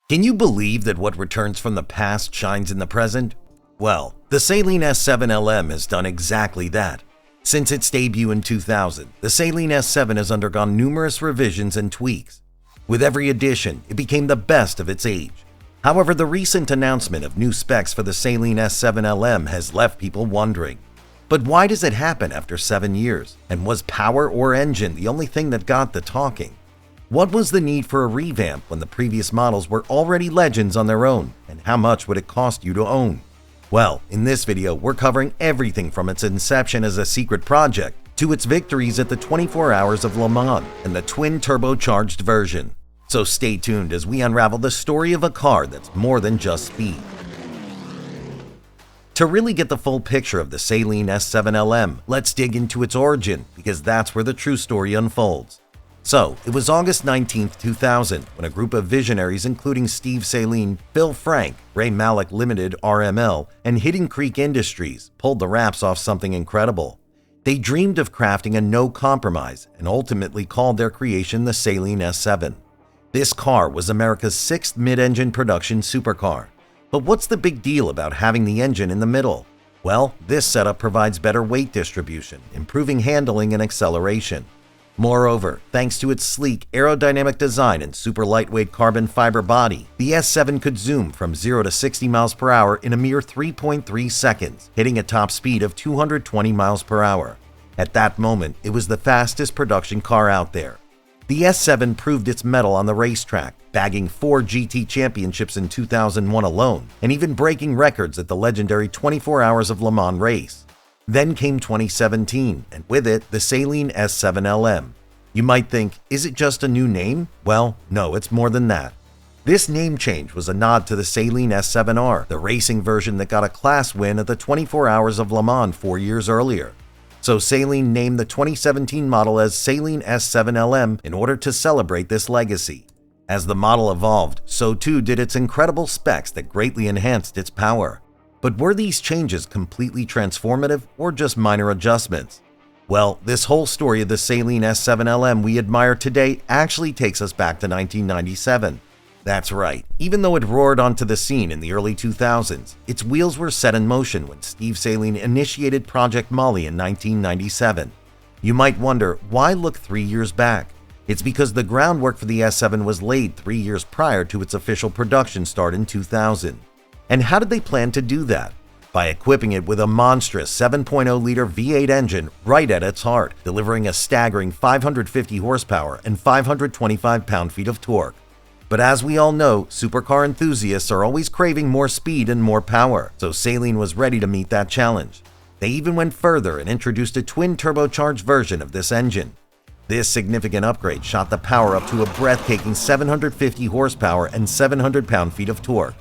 Can you believe that what returns from the past shines in the present? Well, the Saleen S7 LM has done exactly that. Since its debut in 2000, the Saleen S7 has undergone numerous revisions and tweaks. With every edition, it became the best of its age. However, the recent announcement of new specs for the Saleen S7 LM has left people wondering. But why does it happen after 7 years? And was power or engine the only thing that got the talking? What was the need for a revamp when the previous models were already legends on their own, and how much would it cost you to own? Well, in this video, we're covering everything from its inception as a secret project to its victories at the 24 Hours of Le Mans and the twin turbocharged version. So stay tuned as we unravel the story of a car that's more than just speed. To really get the full picture of the Saleen S7 LM, let's dig into its origin, because that's where the true story unfolds. So, it was August 19, 2000, when a group of visionaries including Steve Saleen, Phil Frank, Ray Malek Limited RML, and Hidden Creek Industries pulled the wraps off something incredible. They dreamed of crafting a no-compromise and ultimately called their creation the Saleen S7. This car was America's 6th mid-engine production supercar. But what's the big deal about having the engine in the middle? Well, this setup provides better weight distribution, improving handling and acceleration. Moreover, thanks to its sleek aerodynamic design and super lightweight carbon fiber body, the S7 could zoom from 0 to 60 miles per hour in a mere 3.3 seconds, hitting a top speed of 220 miles per hour. At that moment, it was the fastest production car out there. The S7 proved its mettle on the racetrack, bagging 4 GT championships in 2001 alone, and even breaking records at the legendary 24 Hours of Le Mans race. Then came 2017, and with it, the Saleen S7 LM. You might think, is it just a new name? Well, no, it's more than that. This name change was a nod to the Saleen S7R, the racing version that got a class win at the 24 Hours of Le Mans 4 years earlier. So Saleen named the 2017 model as Saleen S7 LM in order to celebrate this legacy. As the model evolved, so too did its incredible specs that greatly enhanced its power. But were these changes completely transformative or just minor adjustments? Well, this whole story of the Saleen S7 LM we admire today actually takes us back to 1997. That's right, even though it roared onto the scene in the early 2000s, its wheels were set in motion when Steve Saleen initiated Project Molly in 1997. You might wonder, why look 3 years back? It's because the groundwork for the S7 was laid 3 years prior to its official production start in 2000. And how did they plan to do that? By equipping it with a monstrous 7.0-liter V8 engine right at its heart, delivering a staggering 550 horsepower and 525 pound-feet of torque. But as we all know, supercar enthusiasts are always craving more speed and more power, so Saleen was ready to meet that challenge. They even went further and introduced a twin turbocharged version of this engine. This significant upgrade shot the power up to a breathtaking 750 horsepower and 700 pound-feet of torque.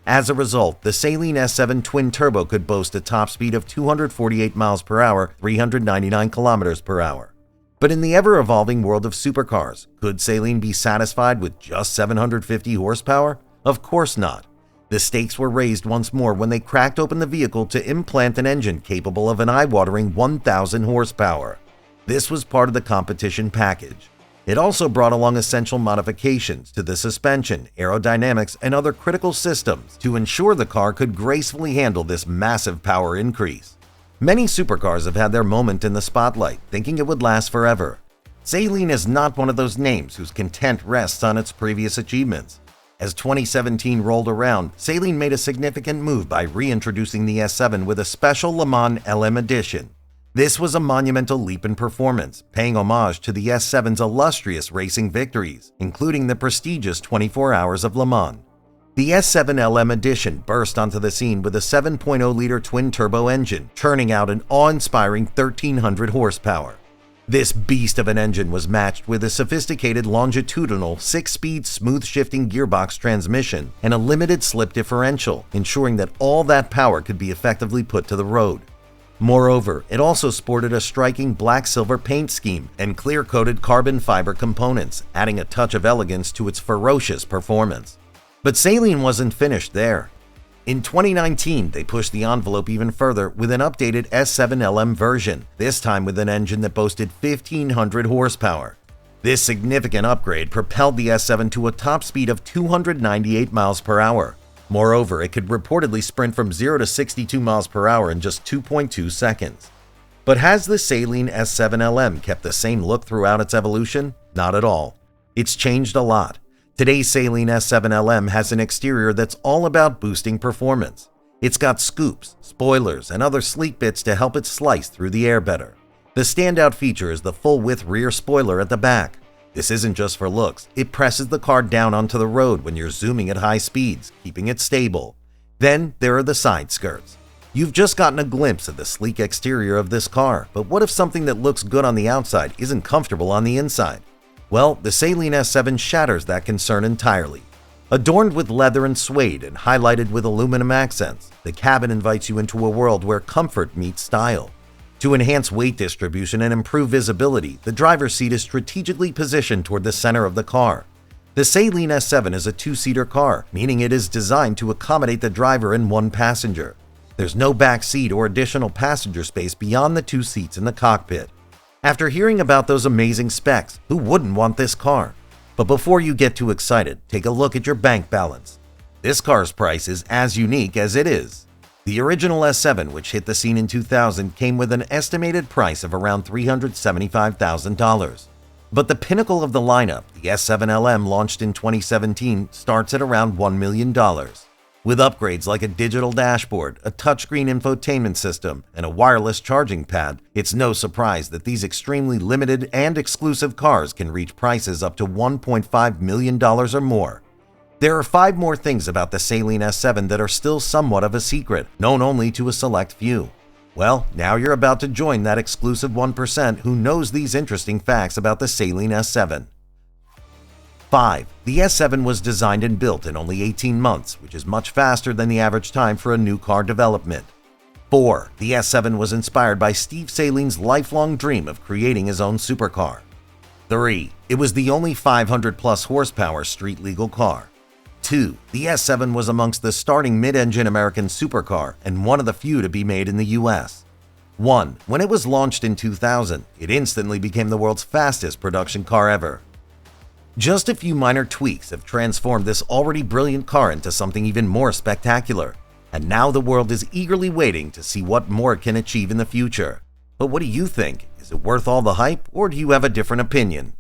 As a result, the Saleen S7 twin turbo could boast a top speed of 248 miles per hour, 399 kilometers per hour. But in the ever-evolving world of supercars, could Saleen be satisfied with just 750 horsepower? Of course not. The stakes were raised once more when they cracked open the vehicle to implant an engine capable of an eye-watering 1,000 horsepower. This was part of the competition package. It also brought along essential modifications to the suspension, aerodynamics, and other critical systems to ensure the car could gracefully handle this massive power increase. Many supercars have had their moment in the spotlight, thinking it would last forever. Saleen is not one of those names whose content rests on its previous achievements. As 2017 rolled around, Saleen made a significant move by reintroducing the S7 with a special Le Mans LM edition. This was a monumental leap in performance, paying homage to the S7's illustrious racing victories, including the prestigious 24 Hours of Le Mans. The S7 LM edition burst onto the scene with a 7.0-liter twin-turbo engine, churning out an awe-inspiring 1,300 horsepower. This beast of an engine was matched with a sophisticated longitudinal 6-speed smooth-shifting gearbox transmission and a limited slip differential, ensuring that all that power could be effectively put to the road. Moreover, it also sported a striking black-silver paint scheme and clear-coated carbon fiber components, adding a touch of elegance to its ferocious performance. But Saleen wasn't finished there. In 2019, they pushed the envelope even further with an updated S7 LM version, this time with an engine that boasted 1,500 horsepower. This significant upgrade propelled the S7 to a top speed of 298 miles per hour. Moreover, it could reportedly sprint from 0 to 62 miles per hour in just 2.2 seconds. But has the Saleen S7 LM kept the same look throughout its evolution? Not at all. It's changed a lot. Today's Saleen S7 LM has an exterior that's all about boosting performance. It's got scoops, spoilers, and other sleek bits to help it slice through the air better. The standout feature is the full-width rear spoiler at the back. This isn't just for looks, it presses the car down onto the road when you're zooming at high speeds, keeping it stable. Then there are the side skirts. You've just gotten a glimpse of the sleek exterior of this car, but what if something that looks good on the outside isn't comfortable on the inside? Well, the Saleen S7 shatters that concern entirely. Adorned with leather and suede and highlighted with aluminum accents, the cabin invites you into a world where comfort meets style. To enhance weight distribution and improve visibility, the driver's seat is strategically positioned toward the center of the car. The Saleen S7 is a two-seater car, meaning it is designed to accommodate the driver and one passenger. There's no back seat or additional passenger space beyond the two seats in the cockpit. After hearing about those amazing specs, who wouldn't want this car? But before you get too excited, take a look at your bank balance. This car's price is as unique as it is. The original S7, which hit the scene in 2000, came with an estimated price of around $375,000. But the pinnacle of the lineup, the S7 LM launched in 2017, starts at around $1 million. With upgrades like a digital dashboard, a touchscreen infotainment system, and a wireless charging pad, it's no surprise that these extremely limited and exclusive cars can reach prices up to $1.5 million or more. There are 5 more things about the Saleen S7 that are still somewhat of a secret, known only to a select few. Well, now you're about to join that exclusive 1% who knows these interesting facts about the Saleen S7. 5. The S7 was designed and built in only 18 months, which is much faster than the average time for a new car development. 4. The S7 was inspired by Steve Saleen's lifelong dream of creating his own supercar. 3. It was the only 500-plus horsepower street-legal car. 2. The S7 was amongst the starting mid-engine American supercar and one of the few to be made in the US. 1. When it was launched in 2000, it instantly became the world's fastest production car ever. Just a few minor tweaks have transformed this already brilliant car into something even more spectacular, and now the world is eagerly waiting to see what more it can achieve in the future. But what do you think? Is it worth all the hype, or do you have a different opinion?